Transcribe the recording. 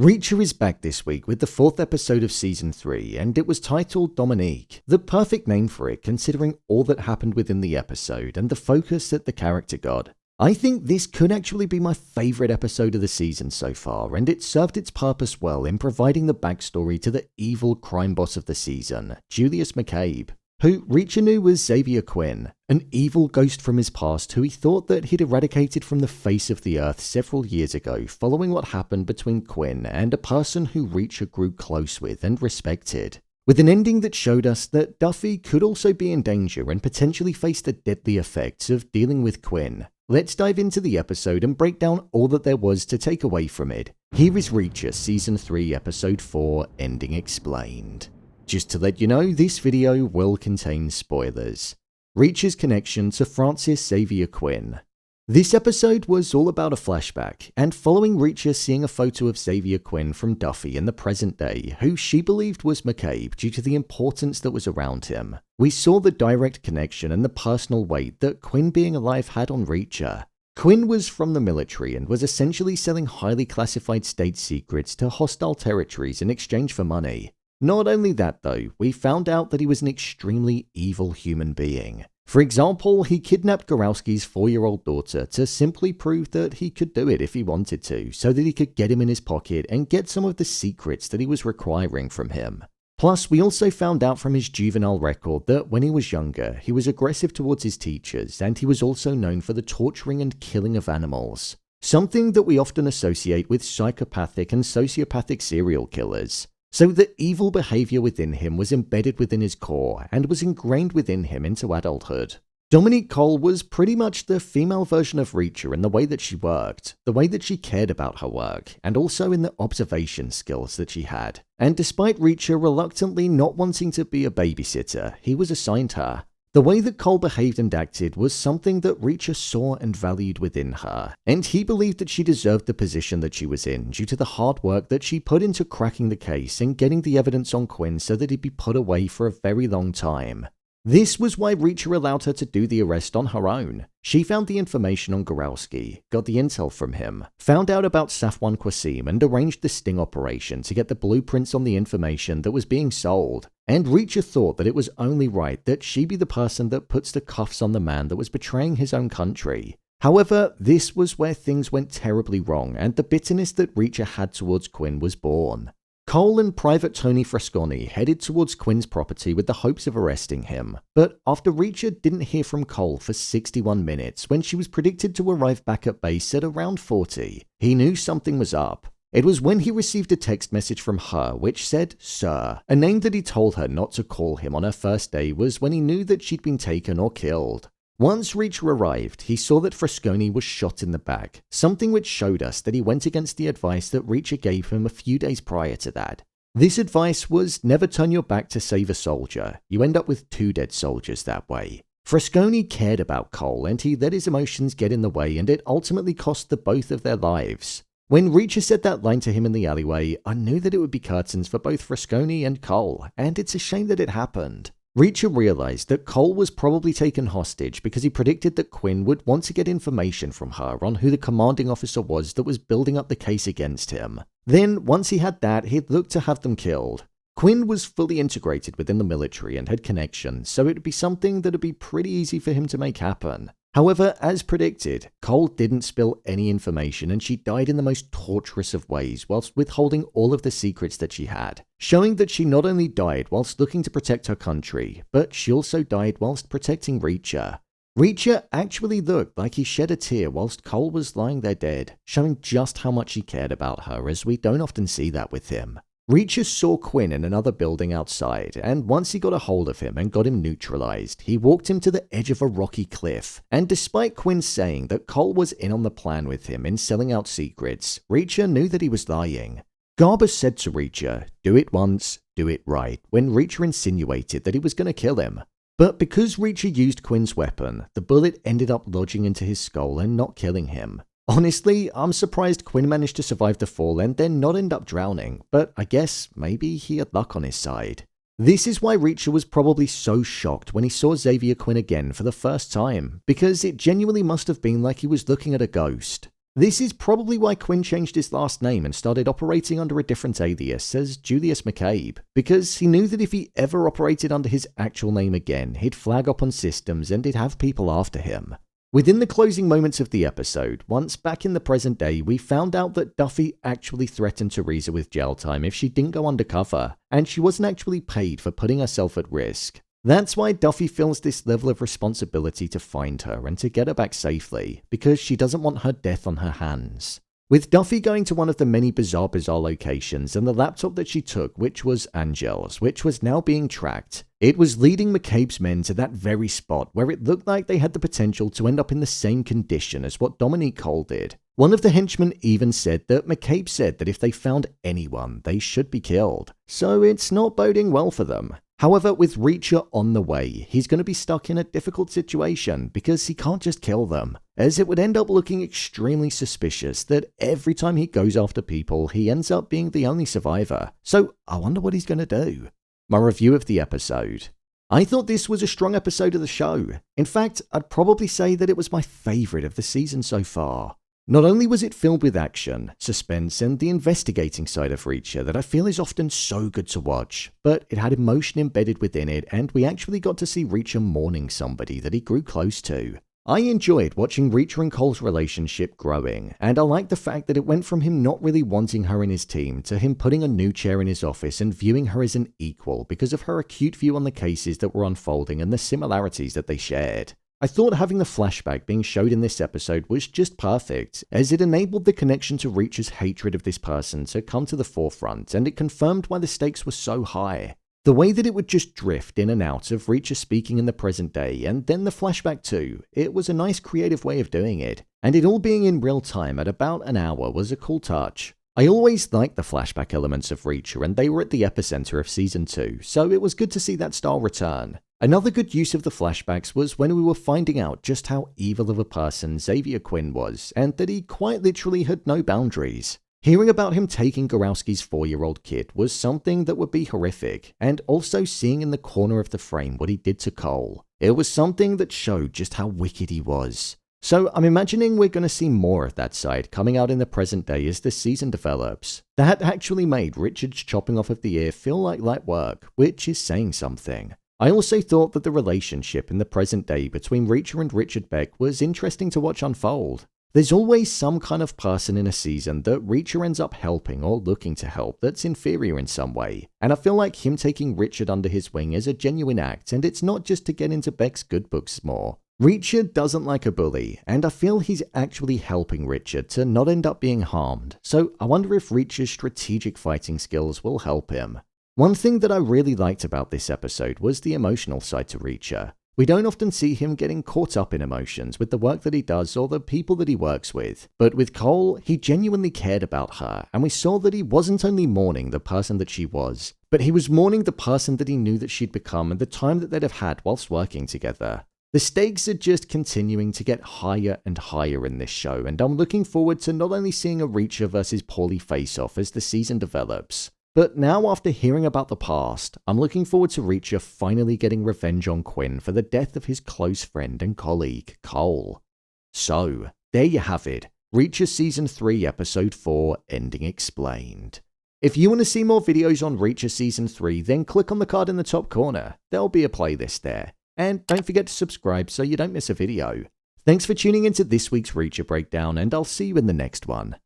Reacher is back this week with the 4th episode of Season 3, and it was titled Dominique, the perfect name for it considering all that happened within the episode and the focus that the character got. I think this could actually be my favourite episode of the season so far, and it served its purpose well in providing the backstory to the evil crime boss of the season, Julius McCabe, who Reacher knew was Xavier Quinn, an evil ghost from his past who he thought that he'd eradicated from the face of the earth several years ago following what happened between Quinn and a person who Reacher grew close with and respected. With an ending that showed us that Duffy could also be in danger and potentially face the deadly effects of dealing with Quinn. Let's dive into the episode and break down all that there was to take away from it. Here is Reacher Season 3 Episode 4 Ending Explained. Just to let you know, this video will contain spoilers. Reacher's connection to Francis Xavier Quinn. This episode was all about a flashback, and following Reacher seeing a photo of Xavier Quinn from Duffy in the present day, who she believed was McCabe due to the importance that was around him. We saw the direct connection and the personal weight that Quinn being alive had on Reacher. Quinn was from the military and was essentially selling highly classified state secrets to hostile territories in exchange for money. Not only that though, we found out that he was an extremely evil human being. For example, he kidnapped Gorowski's 4-year-old daughter to simply prove that he could do it if he wanted to, so that he could get him in his pocket and get some of the secrets that he was requiring from him. Plus, we also found out from his juvenile record that when he was younger, he was aggressive towards his teachers, and he was also known for the torturing and killing of animals. Something that we often associate with psychopathic and sociopathic serial killers. So the evil behavior within him was embedded within his core and was ingrained within him into adulthood. Dominique Cole was pretty much the female version of Reacher in the way that she worked, the way that she cared about her work, and also in the observation skills that she had. And despite Reacher reluctantly not wanting to be a babysitter, he was assigned her. The way that Cole behaved and acted was something that Reacher saw and valued within her, and he believed that she deserved the position that she was in due to the hard work that she put into cracking the case and getting the evidence on Quinn so that he'd be put away for a very long time. This was why Reacher allowed her to do the arrest on her own. She found the information on Gorowski, got the intel from him, found out about Safwan Qasim and arranged the sting operation to get the blueprints on the information that was being sold. And Reacher thought that it was only right that she be the person that puts the cuffs on the man that was betraying his own country. However, this was where things went terribly wrong and the bitterness that Reacher had towards Quinn was born. Cole and Private Tony Frasconi headed towards Quinn's property with the hopes of arresting him, but after Reacher didn't hear from Cole for 61 minutes when she was predicted to arrive back at base at around 40, he knew something was up. It was when he received a text message from her which said, "Sir." A name that he told her not to call him on her first day was when he knew that she'd been taken or killed. Once Reacher arrived, he saw that Frasconi was shot in the back, something which showed us that he went against the advice that Reacher gave him a few days prior to that. This advice was never turn your back to save a soldier. You end up with 2 dead soldiers that way. Frasconi cared about Cole and he let his emotions get in the way and it ultimately cost the both of their lives. When Reacher said that line to him in the alleyway, I knew that it would be curtains for both Frasconi and Cole, and it's a shame that it happened. Reacher realized that Cole was probably taken hostage because he predicted that Quinn would want to get information from her on who the commanding officer was that was building up the case against him. Then, once he had that, he'd look to have them killed. Quinn was fully integrated within the military and had connections, so it would be something that would be pretty easy for him to make happen. However, as predicted, Cole didn't spill any information and she died in the most torturous of ways whilst withholding all of the secrets that she had, showing that she not only died whilst looking to protect her country, but she also died whilst protecting Reacher. Reacher actually looked like he shed a tear whilst Cole was lying there dead, showing just how much he cared about her as we don't often see that with him. Reacher saw Quinn in another building outside, and once he got a hold of him and got him neutralized, he walked him to the edge of a rocky cliff. And despite Quinn saying that Cole was in on the plan with him in selling out secrets, Reacher knew that he was lying. Garber said to Reacher, "Do it once, do it right," when Reacher insinuated that he was going to kill him. But because Reacher used Quinn's weapon, the bullet ended up lodging into his skull and not killing him. Honestly, I'm surprised Quinn managed to survive the fall and then not end up drowning, but I guess maybe he had luck on his side. This is why Reacher was probably so shocked when he saw Xavier Quinn again for the first time, because it genuinely must have been like he was looking at a ghost. This is probably why Quinn changed his last name and started operating under a different alias as Julius McCabe, because he knew that if he ever operated under his actual name again, he'd flag up on systems and he'd have people after him. Within the closing moments of the episode, once back in the present day, we found out that Duffy actually threatened Teresa with jail time if she didn't go undercover, and she wasn't actually paid for putting herself at risk. That's why Duffy feels this level of responsibility to find her and to get her back safely, because she doesn't want her death on her hands. With Duffy going to one of the many bizarre locations and the laptop that she took, which was Angel's, which was now being tracked, it was leading McCabe's men to that very spot where it looked like they had the potential to end up in the same condition as what Dominique Cole did. One of the henchmen even said that McCabe said that if they found anyone, they should be killed. So it's not boding well for them. However, with Reacher on the way, he's going to be stuck in a difficult situation because he can't just kill them, as it would end up looking extremely suspicious that every time he goes after people, he ends up being the only survivor. So I wonder what he's going to do. My review of the episode. I thought this was a strong episode of the show. In fact, I'd probably say that it was my favourite of the season so far. Not only was it filled with action, suspense, and the investigating side of Reacher that I feel is often so good to watch, but it had emotion embedded within it, and we actually got to see Reacher mourning somebody that he grew close to. I enjoyed watching Reacher and Cole's relationship growing, and I liked the fact that it went from him not really wanting her in his team to him putting a new chair in his office and viewing her as an equal because of her acute view on the cases that were unfolding and the similarities that they shared. I thought having the flashback being showed in this episode was just perfect, as it enabled the connection to Reacher's hatred of this person to come to the forefront, and it confirmed why the stakes were so high. The way that it would just drift in and out of Reacher speaking in the present day, and then the flashback too, it was a nice creative way of doing it, and it all being in real time at about an hour was a cool touch. I always liked the flashback elements of Reacher, and they were at the epicenter of Season 2, so it was good to see that style return. Another good use of the flashbacks was when we were finding out just how evil of a person Xavier Quinn was, and that he quite literally had no boundaries. Hearing about him taking Gorowski's 4-year-old kid was something that would be horrific, and also seeing in the corner of the frame what he did to Cole. It was something that showed just how wicked he was. So I'm imagining we're going to see more of that side coming out in the present day as the season develops. That actually made Richard's chopping off of the ear feel like light work, which is saying something. I also thought that the relationship in the present day between Reacher and Richard Beck was interesting to watch unfold. There's always some kind of person in a season that Reacher ends up helping or looking to help that's inferior in some way, and I feel like him taking Richard under his wing is a genuine act, and it's not just to get into Beck's good books more. Reacher doesn't like a bully, and I feel he's actually helping Richard to not end up being harmed, so I wonder if Reacher's strategic fighting skills will help him. One thing that I really liked about this episode was the emotional side to Reacher. We don't often see him getting caught up in emotions with the work that he does or the people that he works with, but with Cole, he genuinely cared about her, and we saw that he wasn't only mourning the person that she was, but he was mourning the person that he knew that she'd become and the time that they'd have had whilst working together. The stakes are just continuing to get higher and higher in this show, and I'm looking forward to not only seeing a Reacher versus Paulie face-off as the season develops, but now after hearing about the past, I'm looking forward to Reacher finally getting revenge on Quinn for the death of his close friend and colleague, Cole. So, there you have it, Reacher Season 3 Episode 4 Ending Explained. If you want to see more videos on Reacher Season 3, then click on the card in the top corner, there'll be a playlist there. And don't forget to subscribe so you don't miss a video. Thanks for tuning into this week's Reacher Breakdown, and I'll see you in the next one.